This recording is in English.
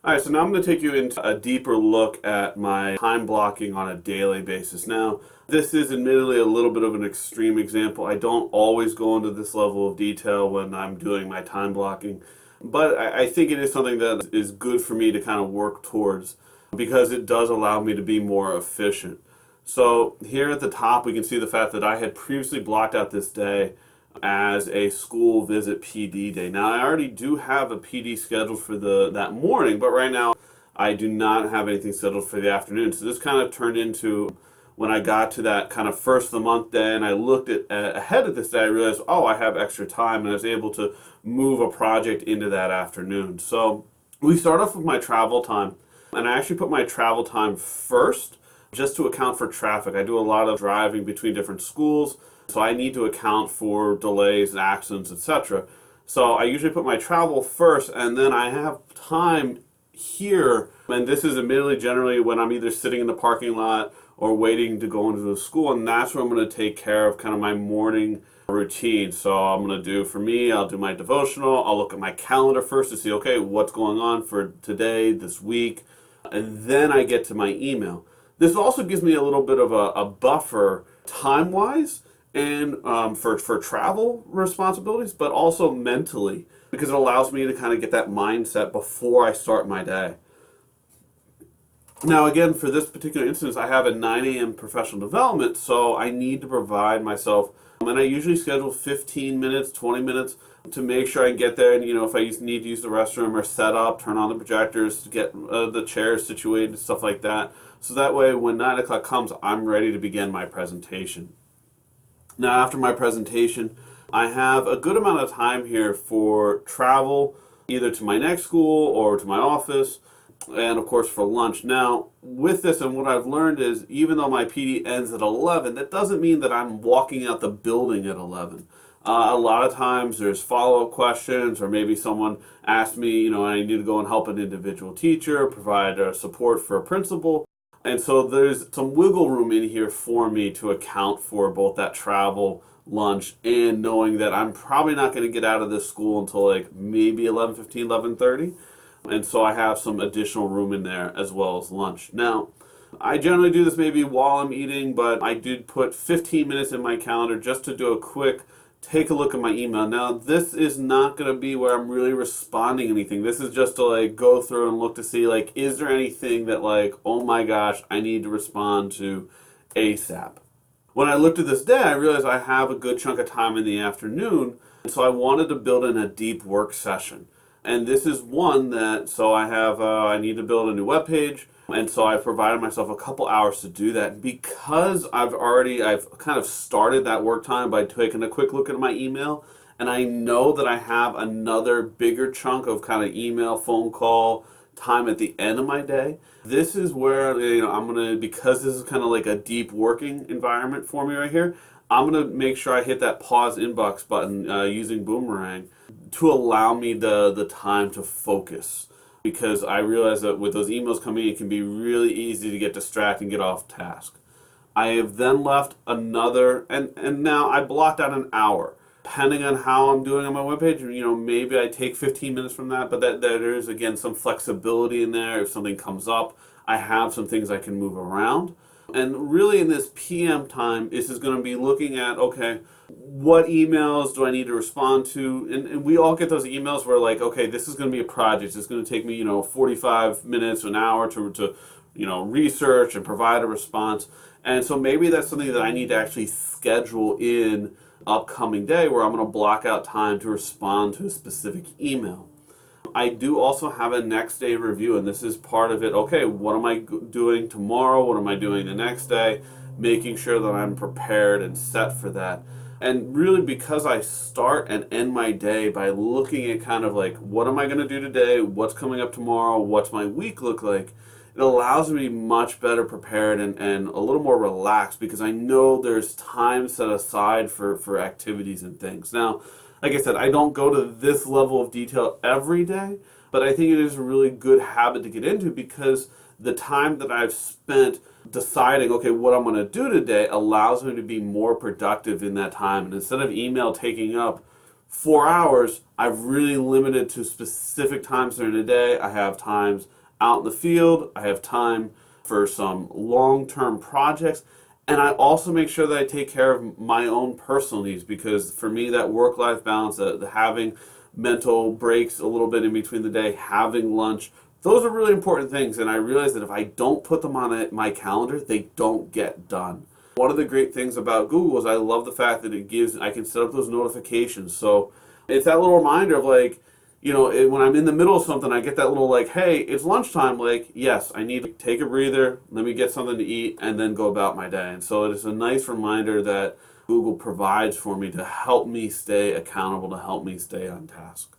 All right, so now I'm going to take you into a deeper look at my time blocking on a daily basis. Now, this is admittedly a little bit of an extreme example. I don't always go into this level of detail when I'm doing my time blocking, but I think it is something that is good for me to kind of work towards because it does allow me to be more efficient. So, here at the top, we can see the fact that I had previously blocked out this day as a school visit PD day. Now I already do have a PD scheduled for the that morning, but right now I do not have anything scheduled for the afternoon. So this kind of turned into when I got to that kind of first of the month day and I looked at ahead of this day, I realized, oh, I have extra time, and I was able to move a project into that afternoon. So we start off with my travel time, and I actually put my travel time first just to account for traffic. I do a lot of driving between different schools, so I need to account for delays, accidents, etc. So I usually put my travel first, and then I have time here, and this is admittedly generally when I'm either sitting in the parking lot or waiting to go into the school, and that's where I'm going to take care of kind of my morning routine. So I'm going to do, for me, I'll do my devotional, I'll look at my calendar first to see, okay, what's going on for today, this week, and then I get to my email. This also gives me a little bit of a buffer time-wise and for travel responsibilities, but also mentally, because it allows me to kind of get that mindset before I start my day. Now, again, for this particular instance, I have a 9 a.m. professional development, so I need to provide myself, and I usually schedule 15 minutes, 20 minutes to make sure I can get there. And, if I need to use the restroom or set up, turn on the projectors to get the chairs situated, stuff like that. So that way, when 9 o'clock comes, I'm ready to begin my presentation. Now, after my presentation, I have a good amount of time here for travel, either to my next school or to my office, and of course for lunch. Now, with this, and what I've learned is, even though my PD ends at 11, that doesn't mean that I'm walking out the building at 11. A lot of times there's follow-up questions, or maybe someone asked me, I need to go and help an individual teacher, provide support for a principal. And so there's some wiggle room in here for me to account for both that travel, lunch, and knowing that I'm probably not going to get out of this school until like maybe 11:15, 11:30. And so I have some additional room in there as well as lunch. Now, I generally do this maybe while I'm eating, but I did put 15 minutes in my calendar just to do a quick take a look at my email. Now, this is not going to be where I'm really responding anything. This is just to like go through and look to see like, is there anything that like, oh my gosh, I need to respond to ASAP. When I looked at this day, I realized I have a good chunk of time in the afternoon, and so I wanted to build in a deep work session. And this is one that, so I need to build a new web page. And so I've provided myself a couple hours to do that. Because I've kind of started that work time by taking a quick look at my email, and I know that I have another bigger chunk of kind of email, phone call time at the end of my day. This is where, I'm going to, because this is kind of like a deep working environment for me right here, I'm going to make sure I hit that pause inbox button using Boomerang to allow me the time to focus, because I realize that with those emails coming in, it can be really easy to get distracted and get off task. I have then left another, and now I blocked out an hour. Depending on how I'm doing on my webpage, maybe I take 15 minutes from that, but that there is, again, some flexibility in there. If something comes up, I have some things I can move around. And really in this PM time, this is going to be looking at, okay, what emails do I need to respond to? And we all get those emails where like, okay, this is going to be a project. It's going to take me, 45 minutes, an hour to research and provide a response. And so maybe that's something that I need to actually schedule in upcoming day where I'm going to block out time to respond to a specific email. I do also have a next day review, and this is part of it. Okay, what am I doing tomorrow? What am I doing the next day? Making sure that I'm prepared and set for that. And really, because I start and end my day by looking at kind of like, what am I going to do today? What's coming up tomorrow? What's my week look like? It allows me to be much better prepared and a little more relaxed, because I know there's time set aside for activities and things. Now, like I said, I don't go to this level of detail every day, but I think it is a really good habit to get into, because the time that I've spent deciding, okay, what I'm going to do today allows me to be more productive in that time. And instead of email taking up 4 hours, I've really limited to specific times during the day. I have times out in the field, I have time for some long-term projects, and I also make sure that I take care of my own personal needs, because for me, that work-life balance, the having mental breaks a little bit in between the day, having lunch, those are really important things, and I realize that if I don't put them on my calendar, they don't get done. One of the great things about Google is I love the fact that I can set up those notifications. So it's that little reminder of like, when I'm in the middle of something, I get that little like, hey, it's lunchtime. Like, yes, I need to take a breather, let me get something to eat, and then go about my day. And so it is a nice reminder that Google provides for me to help me stay accountable, to help me stay on task.